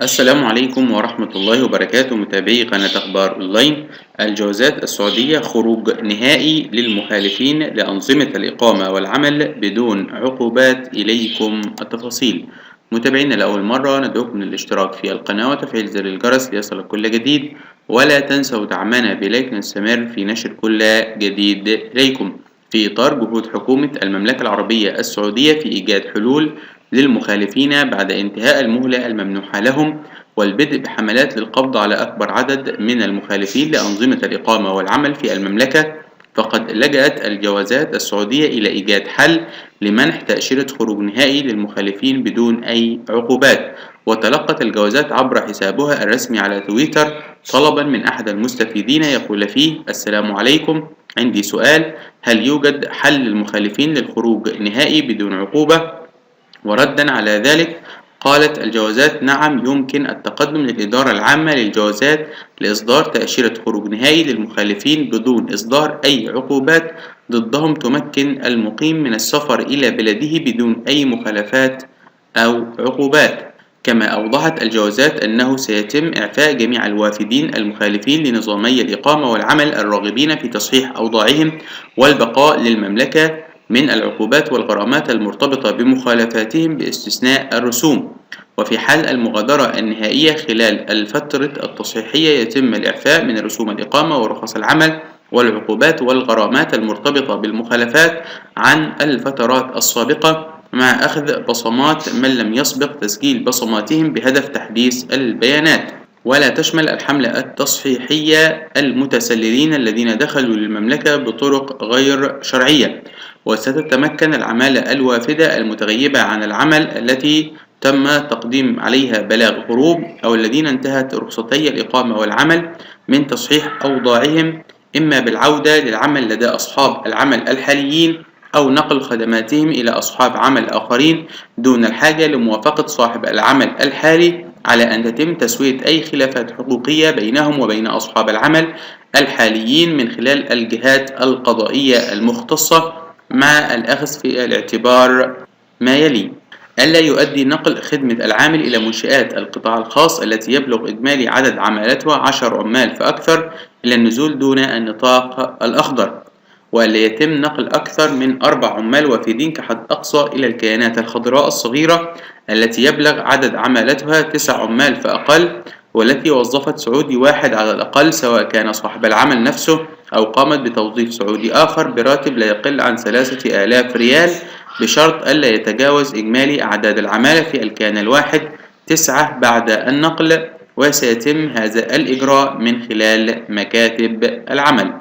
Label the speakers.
Speaker 1: السلام عليكم ورحمة الله وبركاته متابعي قناة أخبار أونلاين. الجوازات السعودية خروج نهائي للمخالفين لأنظمة الإقامة والعمل بدون عقوبات. إليكم التفاصيل. متابعينا لأول مرة ندعوكم للاشتراك في القناة وتفعيل زر الجرس ليصلك كل جديد، ولا تنسوا دعمنا بلايك نستمر في نشر كل جديد إليكم في إطار جهود حكومة المملكة العربية السعودية في إيجاد حلول للمخالفين بعد انتهاء المهلة الممنوحة لهم، والبدء بحملات للقبض على أكبر عدد من المخالفين لأنظمة الإقامة والعمل في المملكة. فقد لجأت الجوازات السعودية إلى إيجاد حل لمنح تأشيرة خروج نهائي للمخالفين بدون أي عقوبات، وتلقت الجوازات عبر حسابها الرسمي على تويتر طلبا من أحد المستفيدين يقول فيه: السلام عليكم، عندي سؤال، هل يوجد حل للمخالفين للخروج نهائي بدون عقوبة؟ وردًا على ذلك قالت الجوازات: نعم، يمكن التقدم للإدارة العامة للجوازات لإصدار تأشيرة خروج نهائي للمخالفين بدون إصدار أي عقوبات ضدهم، تمكن المقيم من السفر إلى بلده بدون أي مخالفات أو عقوبات. كما أوضحت الجوازات أنه سيتم إعفاء جميع الوافدين المخالفين لنظامي الإقامة والعمل الراغبين في تصحيح أوضاعهم والبقاء للمملكة من العقوبات والغرامات المرتبطة بمخالفاتهم باستثناء الرسوم. وفي حال المغادرة النهائية خلال الفترة التصحيحية يتم الإعفاء من رسوم الإقامة ورخص العمل والعقوبات والغرامات المرتبطة بالمخالفات عن الفترات السابقة، مع أخذ بصمات من لم يسبق تسجيل بصماتهم بهدف تحديث البيانات. ولا تشمل الحملة التصحيحية المتسللين الذين دخلوا للمملكة بطرق غير شرعية، وستتمكن العمالة الوافدة المتغيبة عن العمل التي تم تقديم عليها بلاغ هروب أو الذين انتهت رخصتي الإقامة والعمل من تصحيح أوضاعهم، إما بالعودة للعمل لدى أصحاب العمل الحاليين أو نقل خدماتهم إلى أصحاب عمل آخرين دون الحاجة لموافقة صاحب العمل الحالي على أن تتم تسوية أي خلافات حقوقية بينهم وبين أصحاب العمل الحاليين من خلال الجهات القضائية المختصة، مع الأخذ في الاعتبار ما يلي: ألا يؤدي نقل خدمة العامل إلى منشآت القطاع الخاص التي يبلغ إجمالي عدد عمالتها 10 عمال فأكثر إلى النزول دون النطاق الأخضر، وألا يتم نقل أكثر من 4 عمال وافدين كحد أقصى إلى الكيانات الخضراء الصغيرة التي يبلغ عدد عمالتها 9 عمال فأقل، والتي وظفت سعودي واحد على الأقل سواء كان صاحب العمل نفسه أو قامت بتوظيف سعودي آخر براتب لا يقل عن 3000 ريال، بشرط ألا يتجاوز إجمالي أعداد العمالة في الكيان الواحد 9 بعد النقل، وسيتم هذا الإجراء من خلال مكاتب العمل.